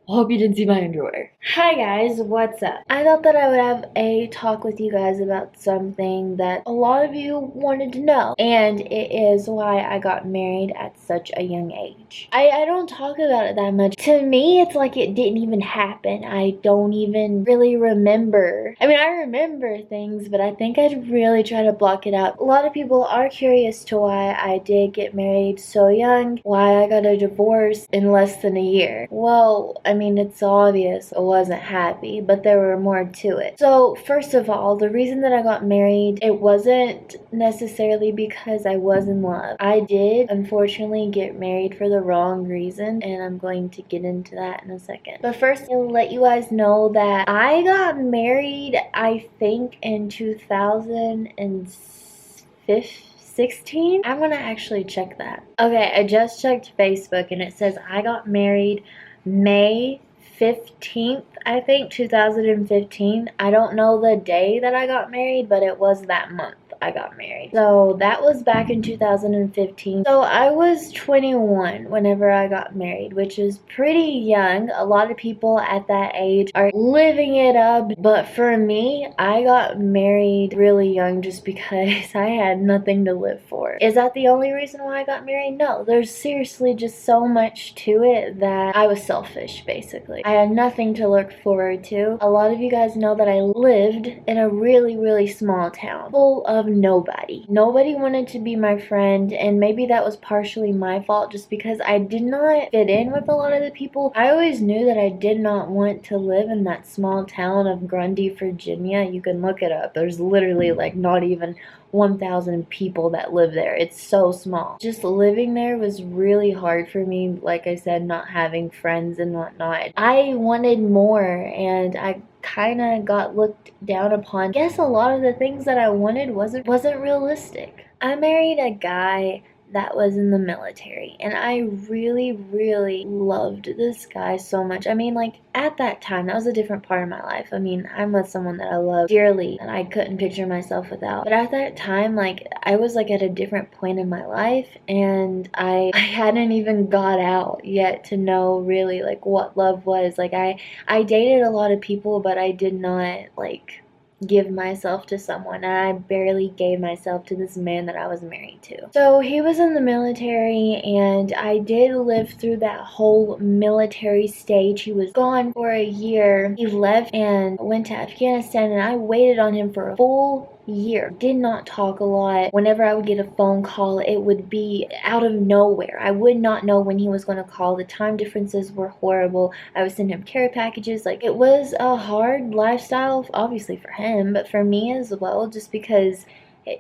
Hope you didn't see my underwear. Hi guys, what's up? I thought that I would have a talk with you guys about something that a lot of you wanted to know, and it is why I got married at such a young age. I don't talk about it that much. To me, it's like it didn't even happen. I don't even really remember. I mean, I remember things, but I think I'd really try to block it out. A lot of people are curious to why I did get married so young, why I got a divorce in less than a year. Well, I mean, it's obvious I wasn't happy, but there were more to it. So, first of all, the reason that I got married, it wasn't necessarily because I was in love. I did, unfortunately, get married for the wrong reason, and I'm going to get into that in a second. But first, I'll let you guys know that I got married, I think, in 2016. I'm gonna actually check that. Okay, I just checked Facebook and it says I got married May 15th, I think, 2015. I don't know the day that I got married, but it was that month I got married. So that was back in 2015. So I was 21 whenever I got married, which is pretty young. A lot of people at that age are living it up, but for me, I got married really young just because I had nothing to live for. Is that the only reason why I got married? No, there's seriously just so much to it that I was selfish, basically. I had nothing to look forward to. A lot of you guys know that I lived in a really, really small town full of nobody. Nobody wanted to be my friend, and maybe that was partially my fault just because I did not fit in with a lot of the people. I always knew that I did not want to live in that small town of Grundy, Virginia. You can look it up. There's literally like not even 1,000 people that live there. It's so small. Just living there was really hard for me. Like I said, not having friends and whatnot. I wanted more, and I kind of got looked down upon. I guess a lot of the things that I wanted wasn't realistic. I married a guy that was in the military, and I really loved this guy so much. I mean, like, at that time, that was a different part of my life. I mean, I'm with someone that I love dearly and I couldn't picture myself without. But at that time, like, I was like at a different point in my life, and I hadn't even got out yet to know really like what love was. Like, I dated a lot of people, but I did not like give myself to someone, and I barely gave myself to this man that I was married to. So he was in the military, and I did live through that whole military stage. He was gone for a year. He left and went to Afghanistan, and I waited on him for a full year. Did not talk a lot. Whenever I would get a phone call, it would be out of nowhere. I would not know when he was going to call. The time differences were horrible. I would send him care packages. Like, it was a hard lifestyle, obviously for him, but for me as well, just because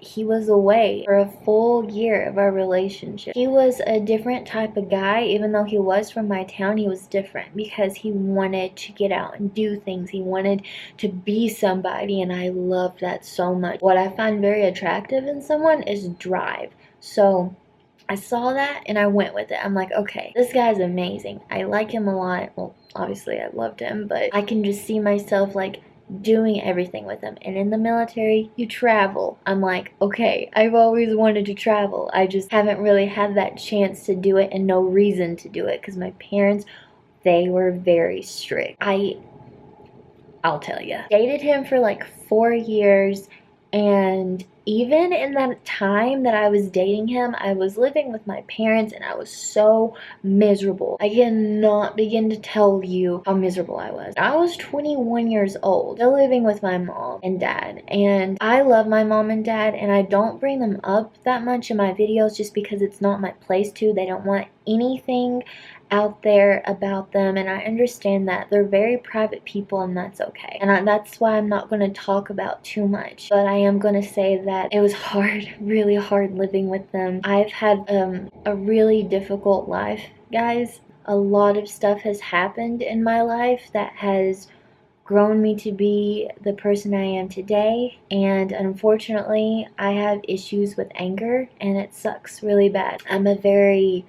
he was away for a full year of our relationship. He was a different type of guy. Even though he was from my town, he was different because he wanted to get out and do things. He wanted to be somebody, and I loved that so much. What I find very attractive in someone is drive. So I saw that and I went with it. I'm like, okay, this guy's amazing. I like him a lot. Well, obviously I loved him, but I can just see myself like doing everything with him. And in the military, you travel. I'm like, okay, I've always wanted to travel. I just haven't really had that chance to do it and no reason to do it because my parents, they were very strict. I'll tell you. Dated him for like 4 years, and even in that time that I was dating him, I was living with my parents and I was so miserable. I cannot begin to tell you how miserable I was. I was 21 years old, still living with my mom and dad, and I love my mom and dad, and I don't bring them up that much in my videos just because it's not my place to. They don't want anything out there about them, and I understand that they're very private people, and that's okay. And that's why I'm not going to talk about too much, but I am going to say that it was hard, really hard living with them. I've had a really difficult life, guys. A lot of stuff has happened in my life that has grown me to be the person I am today, and unfortunately I have issues with anger, and it sucks really bad. I'm a very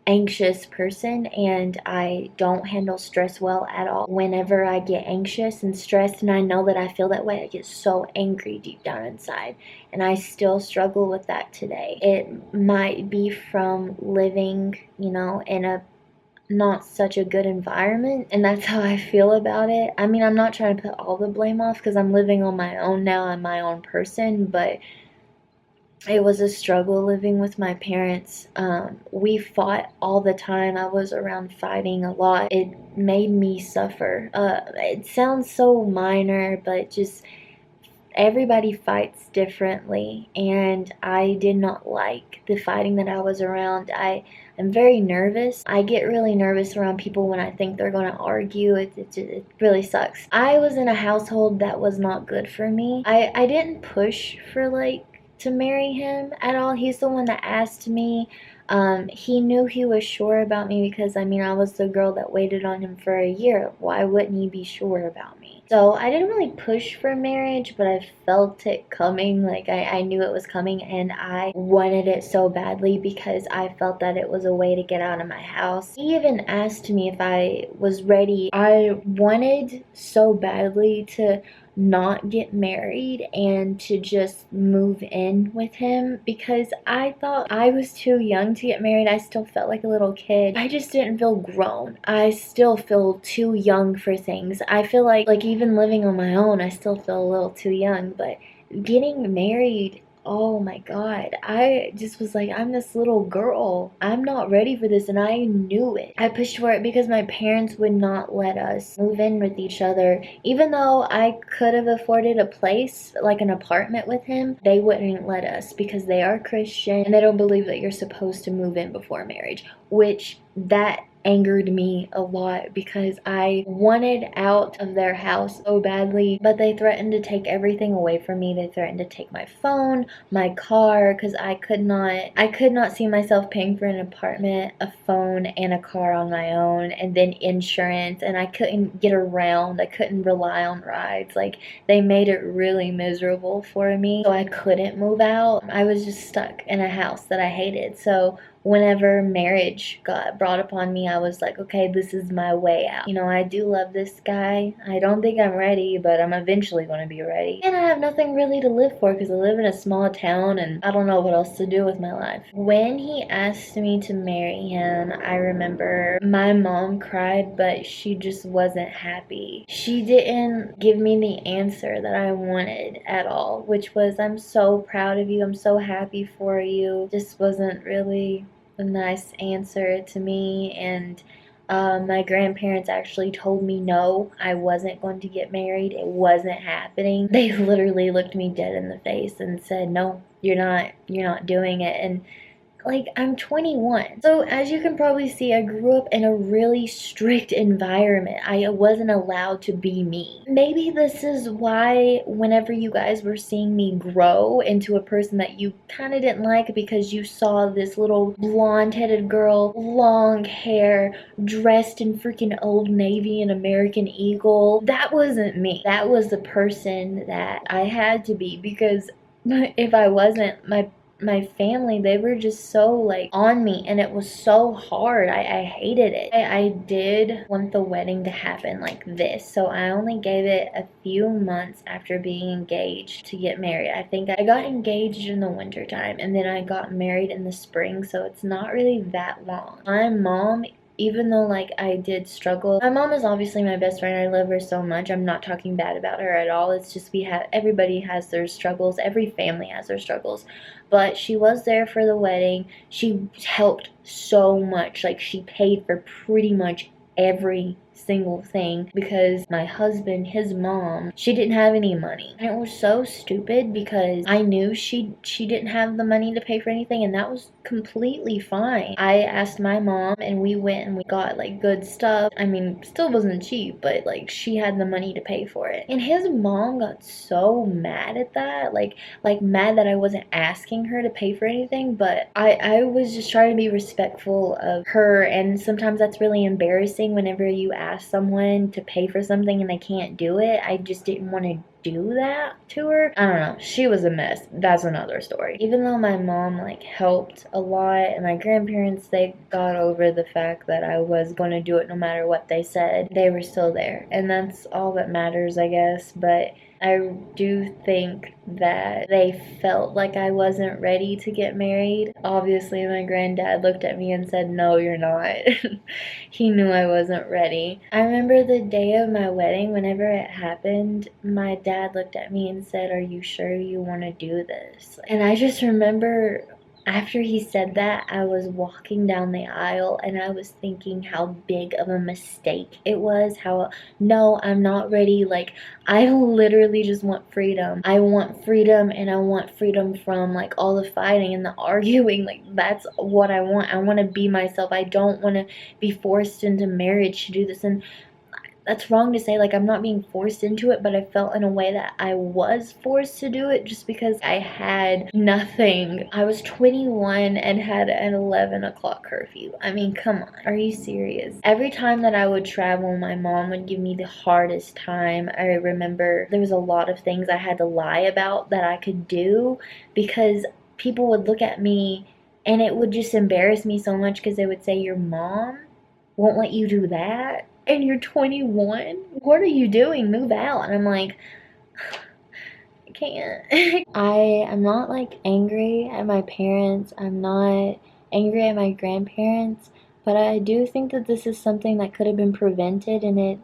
anxious person, and I don't handle stress well at all. Whenever I get anxious and stressed and I know that I feel that way, I get so angry deep down inside, and I still struggle with that today. It might be from living, in a not such a good environment, and that's how I feel about it. I mean, I'm not trying to put all the blame off because I'm living on my own now. I'm my own person, but it was a struggle living with my parents. We fought all the time. I was around fighting a lot. It made me suffer. It sounds so minor, but just everybody fights differently, and I did not like the fighting that I was around. I'm very nervous. I get really nervous around people when I think they're going to argue. It really sucks. I was in a household that was not good for me. I didn't push for like to marry him at all. He's the one that asked me. He knew he was sure about me because, I mean, I was the girl that waited on him for a year. Why wouldn't he be sure about me? So I didn't really push for marriage, but I felt it coming. Like, I knew it was coming, and I wanted it so badly because I felt that it was a way to get out of my house. He even asked me if I was ready. I wanted so badly to not get married and to just move in with him because I thought I was too young to get married. I still felt like a little kid. I just didn't feel grown. I still feel too young for things. I feel like even living on my own, I still feel a little too young, but getting married, oh my God, I just was like, I'm this little girl. I'm not ready for this, and I knew it. I pushed for it because my parents would not let us move in with each other. Even though I could have afforded a place, like an apartment with him, they wouldn't let us because they are Christian and they don't believe that you're supposed to move in before marriage, which that angered me a lot because I wanted out of their house so badly, but they threatened to take everything away from me. They threatened to take my phone, my car, because I could not see myself paying for an apartment, a phone, and a car on my own, and then insurance, and I couldn't get around. I couldn't rely on rides. Like, they made it really miserable for me, so I couldn't move out. I was just stuck in a house that I hated. So whenever marriage got brought upon me, I was like, okay, this is my way out. You know, I do love this guy. I don't think I'm ready, but I'm eventually going to be ready. And I have nothing really to live for because I live in a small town and I don't know what else to do with my life. When he asked me to marry him, I remember my mom cried, but she just wasn't happy. She didn't give me the answer that I wanted at all, which was, I'm so proud of you. I'm so happy for you. Just wasn't really a nice answer to me. And my grandparents actually told me no, I wasn't going to get married. It wasn't happening. They literally looked me dead in the face and said, no, you're not doing it. And like, I'm 21. So as you can probably see, I grew up in a really strict environment. I wasn't allowed to be me. Maybe this is why whenever you guys were seeing me grow into a person that you kind of didn't like because you saw this little blonde-headed girl, long hair, dressed in freaking Old Navy and American Eagle. That wasn't me. That was the person that I had to be, because if I wasn't, my family, they were just so like on me, and it was so hard. I hated it. I did want the wedding to happen like this, so I only gave it a few months after being engaged to get married. I think I got engaged in the winter time and then I got married in the spring, so it's not really that long. My mom, even though like I did struggle, my mom is obviously my best friend. I love her so much. I'm not talking bad about her at all. It's just everybody has their struggles. Every family has their struggles. But she was there for the wedding. She helped so much. Like, she paid for pretty much every single thing because my husband, his mom, she didn't have any money. And it was so stupid because I knew she didn't have the money to pay for anything, and that was completely fine. I asked my mom and we went and we got like good stuff. I mean, still wasn't cheap, but like she had the money to pay for it. And his mom got so mad at that, like mad that I wasn't asking her to pay for anything, but I was just trying to be respectful of her, and sometimes that's really embarrassing whenever you ask someone to pay for something and they can't do it. I just didn't want to do that to her. I don't know. She was a mess. That's another story. Even though my mom like helped a lot, and my grandparents, they got over the fact that I was going to do it no matter what they said, they were still there. And that's all that matters, I guess. But I do think that they felt like I wasn't ready to get married. Obviously, my granddad looked at me and said, "No, you're not." He knew I wasn't ready. I remember the day of my wedding, whenever it happened, my dad looked at me and said, "Are you sure you want to do this?" And I just remember after he said that, I was walking down the aisle and I was thinking how big of a mistake it was. How, no, I'm not ready. Like, I literally just want freedom. I want freedom, and I want freedom from like all the fighting and the arguing. Like, that's what I want. I want to be myself. I don't want to be forced into marriage to do this. And that's wrong to say, like, I'm not being forced into it, but I felt in a way that I was forced to do it just because I had nothing. I was 21 and had an 11 o'clock curfew. I mean, come on, are you serious? Every time that I would travel, my mom would give me the hardest time. I remember there was a lot of things I had to lie about that I could do because people would look at me and it would just embarrass me so much because they would say, "Your mom won't let you do that? And you're 21? What are you doing? Move out." And I'm like, I can't. I am not like angry at my parents. I'm not angry at my grandparents. But I do think that this is something that could have been prevented, and it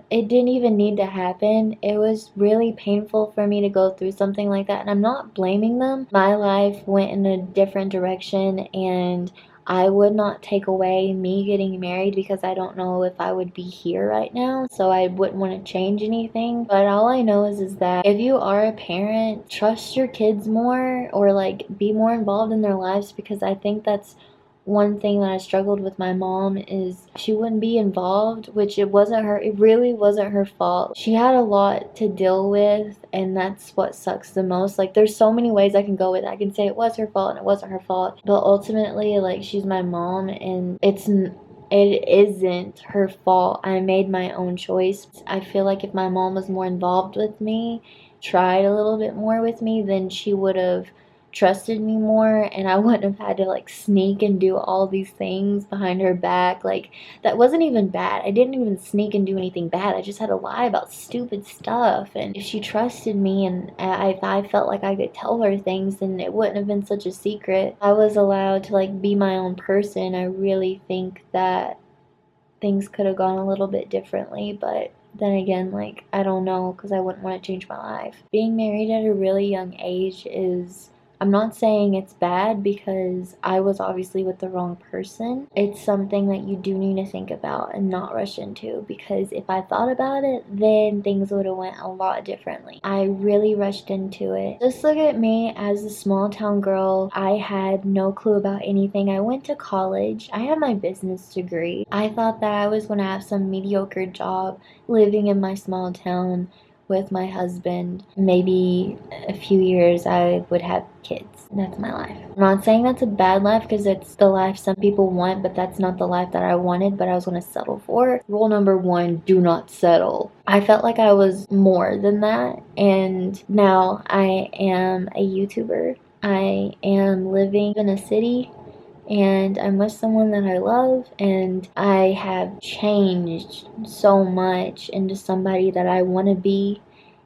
didn't even need to happen. It was really painful for me to go through something like that, and I'm not blaming them. My life went in a different direction, and I would not take away me getting married because I don't know if I would be here right now, so I wouldn't want to change anything. But all I know is that if you are a parent, trust your kids more, or like be more involved in their lives, because I think that's one thing that I struggled with my mom is she wouldn't be involved, which it really wasn't her fault. She had a lot to deal with, and that's what sucks the most. Like, there's so many ways I can go with it. I can say it was her fault and it wasn't her fault, but ultimately, like, she's my mom, and it isn't her fault. I made my own choice. I feel like if my mom was more involved with me, tried a little bit more with me, then she would have trusted me more, and I wouldn't have had to like sneak and do all these things behind her back. Like, that wasn't even bad. I didn't even sneak and do anything bad. I just had to lie about stupid stuff. And if she trusted me, and if I felt like I could tell her things, then it wouldn't have been such a secret. I was allowed to like be my own person. I really think that things could have gone a little bit differently, but then again, like, I don't know, because I wouldn't want to change my life. Being married at a really young age is, I'm not saying it's bad because I was obviously with the wrong person. It's something that you do need to think about and not rush into, because if I thought about it, then things would have went a lot differently. I really rushed into it. Just look at me as a small town girl. I had no clue about anything. I went to college. I have my business degree. I thought that I was going to have some mediocre job living in my small town with my husband. Maybe a few years I would have kids. That's my life. I'm not saying that's a bad life, because it's the life some people want, but that's not the life that I wanted, but I was going to settle for. Rule number one, do not settle. I felt like I was more than that, and now I am a YouTuber. I am living in a city, and I'm with someone that I love, and I have changed so much into somebody that I want to be,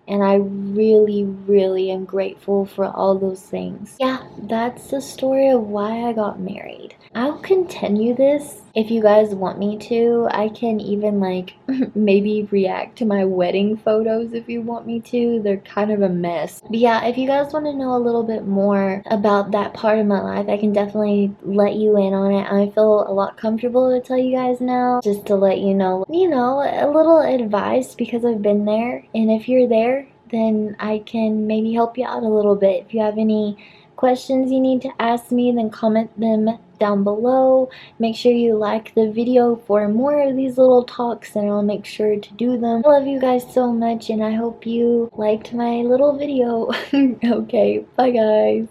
and I really, really am grateful for all those things. Yeah, that's the story of why I got married. I'll continue this if you guys want me to. I can even like maybe react to my wedding photos if you want me to. They're kind of a mess. But yeah, if you guys want to know a little bit more about that part of my life, I can definitely let you in on it. I feel a lot comfortable to tell you guys now, just to let you know, a little advice, because I've been there. And if you're there, then I can maybe help you out a little bit. If you have any questions you need to ask me, then comment them down below. Make sure you like the video for more of these little talks, and I'll make sure to do them. I love you guys so much, and I hope you liked my little video. Okay, bye guys.